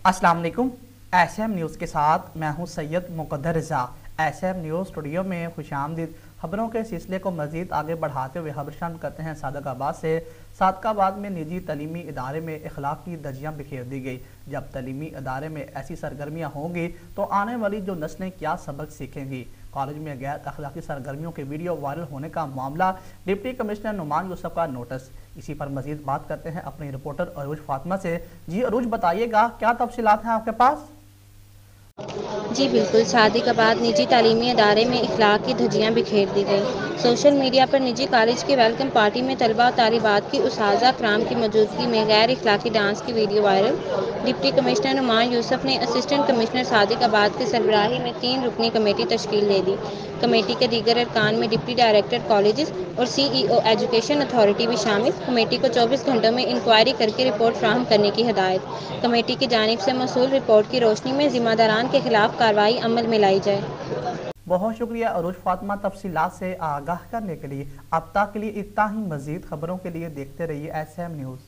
अस्सलाम वालेकुम। SM news के साथ मैं हूं सैयद मुक़द्दर रज़ा। एसएम न्यूज़ स्टूडियो में खुशामदीद। खबरों के सिलसिले को मज़ीद आगे बढ़ाते हुए खबर शामिल करते हैं सादकाबाद से। सादकाबाद में निजी तलीमी इदारे में इखलाक की धज्जियां बिखेर दी गई। जब तलीमी इदारे में ऐसी सरगर्मियां होंगी तो आने वाली जो नस्लें क्या सबक सीखेंगी। कॉलेज में गैर अखलाकी सरगर्मियों के वीडियो वायरल होने का मामला, डिप्टी कमिश्नर नुमान यूसुफ का नोटिस। इसी पर मजीद बात करते हैं अपने रिपोर्टर अरूज फातिमा से। जी अरूज, बताइएगा क्या तफसीलात हैं आपके पास? जी बिल्कुल, सादिकाबाद निजी तालीमी अदारे में इखलाक की धज्जियां बिखेर दी गई। सोशल मीडिया पर निजी कॉलेज की वेलकम पार्टी में तलबा और तालिबात की उस्ताज़ा कराम की मौजूदगी में गैर इखलाकी डांस की video viral. Deputy commissioner Numan Yousuf ने असिस्टेंट कमिश्नर सादिकाबाद की सरबराही में 3 रुकनी कमेटी तश्कील दे दी। कमेटी के दीगर अरकान में डिप्टी डायरेक्टर कॉलेजेस और CEO एजुकेशन अथॉरिटी भी शामिल। कमेटी को 24 घंटों में इंक्वायरी करके रिपोर्ट फ्राहम करने की हिदायत। कमेटी की जानिब से मौसूल रिपोर्ट की रोशनी में जिम्मेदारान के खिलाफ कार्रवाई अमल में लाई जाए। बहुत शुक्रिया अरूज फातिमा तफसीलात से आगाह करने के लिए। अब तक के लिए इतना ही। मजीद खबरों के लिए देखते रहिए एसएम न्यूज़।